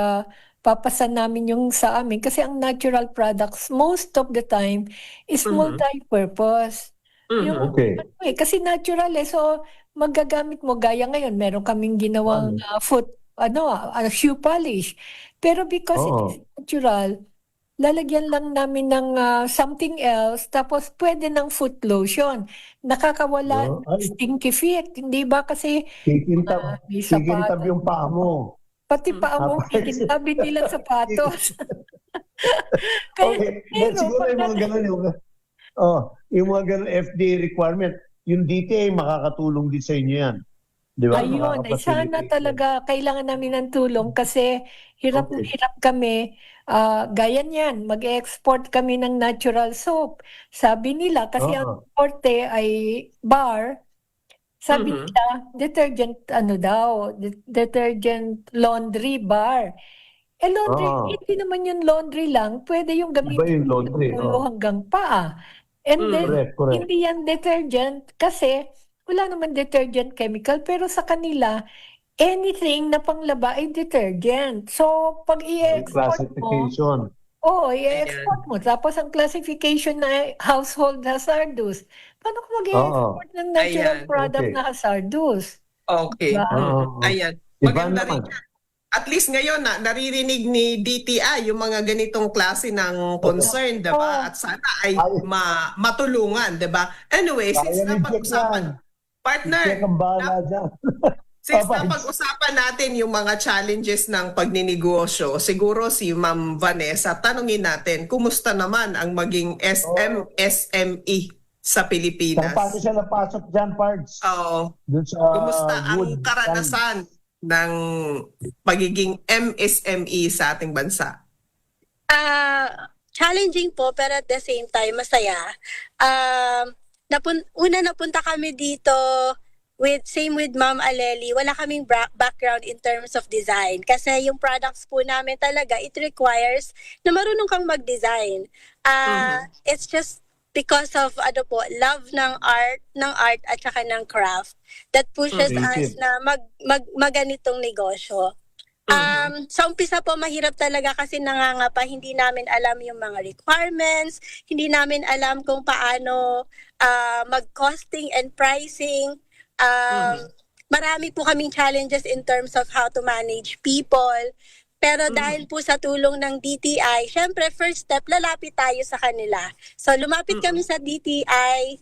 papasa namin yung sa amin. Kasi ang natural products, most of the time, is multi-purpose. Kasi natural so magagamit mo gaya ngayon. Meron kaming ginawang shoe polish. Pero because it is natural, lalagyan lang namin ng something else, tapos pwede ng foot lotion. Nakakawala ng stinky feet. Hindi ba kasi kikintab yung paa mo. Pati paa mo, kikintabin nila sapatos. Okay, but siguro yung mga ganun yung mga ganun FDA requirement, yung DTA makakatulong din sa inyo yan. Di ba? Ayun, ay sana talaga kailangan namin ng tulong kasi hirap na hirap kami. Gaya niyan, mag-export kami ng natural soap. Sabi nila, kasi ang importe ay bar, sabi nila, detergent detergent laundry bar. Laundry, hindi naman yung laundry lang, pwede yung Iba gamitin yung laundry, ulo hanggang paa. And then, correct. hindi yan detergent kasi wala naman detergent chemical, pero sa kanila, anything na panglaba ay detergent. So, pag i-export mo, Classification. i-export mo. Tapos ang classification na household hazardous. Paano kung mag-i-export ng natural product na hazardous? Okay. Diba? Ayan. Iba Maganda rin naman. yan. At least ngayon naririnig ni DTI yung mga ganitong klase ng concern, 'di ba? At sana ay matulungan, 'di ba? Anyway, since napag-usapan, partner, since napag-usapan natin yung mga challenges ng pagninegosyo, siguro si Ma'am Vanessa, tanungin natin, kumusta naman ang maging SME sa Pilipinas? Paano siya napasok dyan, Pards? Oo. Kumusta ang karanasan ng pagiging MSME sa ating bansa? Challenging po, pero at the same time, masaya. Napunta kami dito with Ma'am Aleli. Wala kaming background in terms of design. Kasi yung products po namin talaga, it requires na marunong kang mag-design. It's just because of love ng art at saka ng craft that pushes us na maganitong negosyo. Sa umpisa po mahirap talaga kasi nangangapa, hindi namin alam yung mga requirements, hindi namin alam kung paano mag-costing and pricing. Marami po kaming challenges in terms of how to manage people. Pero dahil po sa tulong ng DTI, syempre first step, lalapit tayo sa kanila. So lumapit kami sa DTI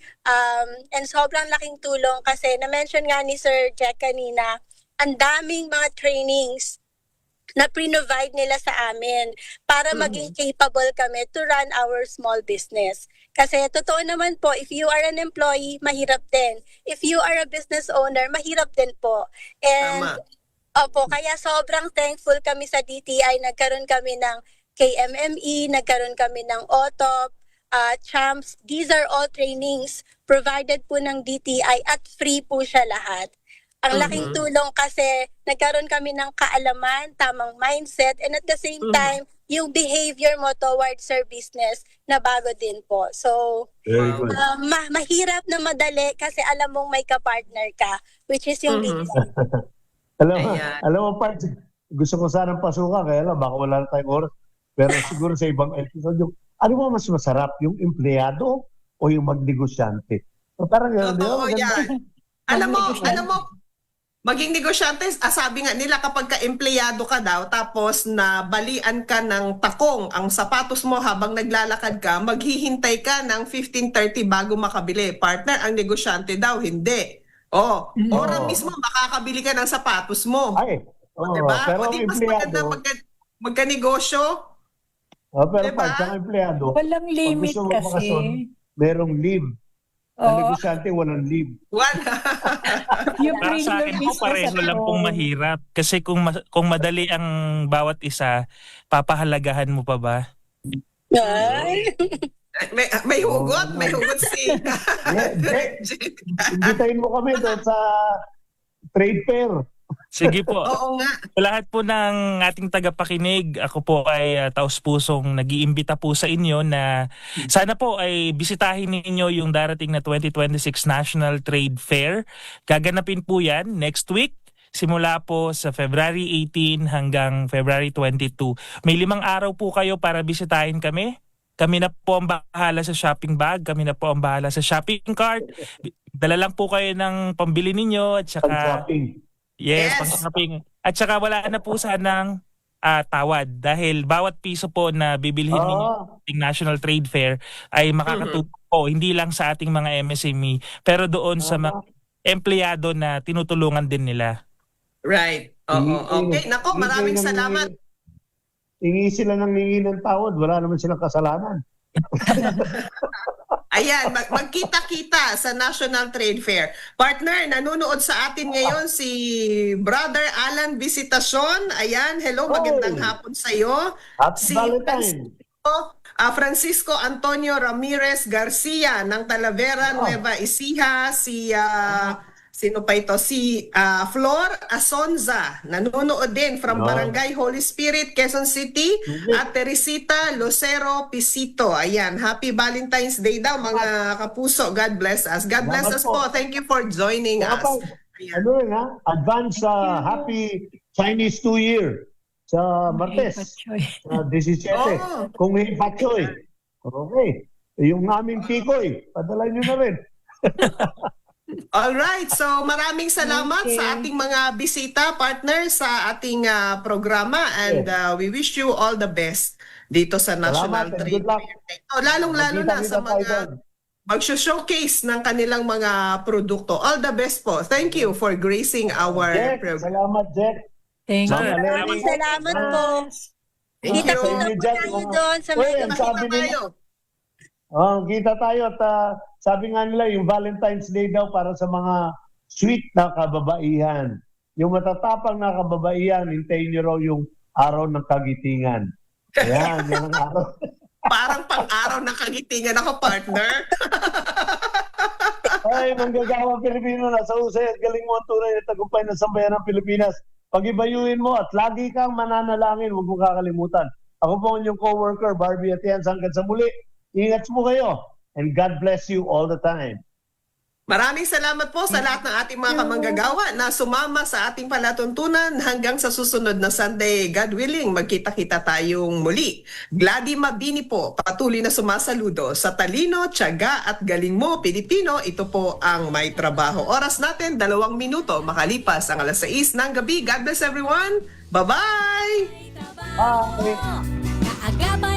and sobrang laking tulong kasi na-mention nga ni Sir Jack kanina, ang daming mga trainings na pre-provide nila sa amin para maging capable kami to run our small business. Kasi totoo naman po, if you are an employee, mahirap din. If you are a business owner, mahirap din po. And opo, kaya sobrang thankful kami sa DTI. Nagkaroon kami ng KMME, nagkaroon kami ng OTOP, CHAMPS. These are all trainings provided po ng DTI at free po siya lahat. Ang laking tulong kasi nagkaroon kami ng kaalaman, tamang mindset, and at the same time, yung behavior mo towards your business na bago din po. So, mahirap na madali kasi alam mong may kapartner ka, which is yung DTI. Alam mo, Pards, gusto ko sanang pasukan, kaya lang, baka wala na tayong oras. Pero siguro sa ibang episode, ano ba mas masarap, yung empleyado o yung magnegosyante? So, parang yun, Alam mo, maging negosyante, sabi nga nila kapag ka-empleyado ka daw, tapos nabalian ka ng takong ang sapatos mo habang naglalakad ka, maghihintay ka ng 15:30 bago makabili. Partner, ang negosyante daw, hindi. Ora mismo makakabili ka ng sapatos mo. Diba? Pero O di mas empleyado, maganda magkanegosyo. pero Diba? pag sa empleyado, Walang limit pag gusto mo kasi. bakasyon, merong leave. Ang negosyante, walang leave. Para sa akin po, pareho lang pong mahirap. Kasi kung madali ang bawat isa, papahalagahan mo pa ba? May hugot si... Imbitahin mo kami doon sa trade fair. Sige po. Oo nga. Sa lahat po ng ating tagapakinig, ako po ay taos-pusong nag-iimbita po sa inyo na sana po ay bisitahin ninyo yung darating na 2026 National Trade Fair. Gaganapin po yan next week. Simula po sa February 18 hanggang February 22. May 5 araw po kayo para bisitahin kami. Kami na po ang bahala sa shopping bag. Kami na po ang bahala sa shopping cart. Dala lang po kayo ng pambili ninyo at saka... Pang-shopping. Yes, pang-shopping. At saka wala na po sanang tawad dahil bawat piso po na bibilhin ninyo ng National Trade Fair ay makakatulong po hindi lang sa ating mga MSME pero doon sa mga empleyado na tinutulungan din nila. Right. Okay. Nako, maraming salamat. hingi sila ng tawad. Wala naman silang kasalanan. Ayan, magkita-kita sa National Trade Fair. Partner, nanonood sa atin ngayon si Brother Alan Visitacion. Ayan, hello, magandang hapon sa iyo. Happy Valentine. Francisco Antonio Ramirez Garcia ng Talavera, Nueva Ecija, sino pa ito? Si Flor Asonza, nanonood din from Barangay Holy Spirit, Quezon City, at Teresita Lucero Pisito. Ayan, happy Valentine's Day daw mga kapuso. God bless us. God bless us po. Thank you for joining us. Ano rin ha? Advance Happy Chinese New Year sa Martes. 17. Kung may patsoy. Okay. Yung aming tikoy, padala nyo na rin. Alright, so maraming salamat sa ating mga bisita, partner, sa ating programa, and we wish you all the best dito sa National Trade Fair. Lalong-lalo na sa mga mag-showcase ng kanilang mga produkto. All the best po. Thank you for gracing our program. Salamat, Jack. Thank you. Maraming salamat po. Kita-kita po tayo doon sa mga tayo. Kita tayo at sabi nga nila yung Valentine's Day daw para sa mga sweet na kababaihan. Yung matatapang na kababaihan, hintayin nyo raw yung araw ng kagitingan. Ayan, yan ang araw. Parang pang-araw ng kagitingan ako, partner. Ay, manggagawang Pilipino na sa usay at galing mo ang tunay na tagumpay ng sambayan ng Pilipinas. Pag-ibayuhin mo at lagi kang mananalangin, huwag mo kakalimutan. Ako po ang inyong co-worker, Barbie Atienza. Hanggang sa muli, ingat po kayo. And God bless you all the time. Maraming salamat po sa lahat ng ating mga kamanggagawa na sumama sa ating palatuntunan hanggang sa susunod na Sunday. God willing, magkita-kita tayong muli. Gladys Mabini po, patuloy na sumasaludo. Sa talino, tiyaga at galing mo, Pilipino, ito po ang May Trabaho. Oras natin, 2 minuto, makalipas ang 6:00 ng gabi. God bless everyone. Bye-bye! Bye!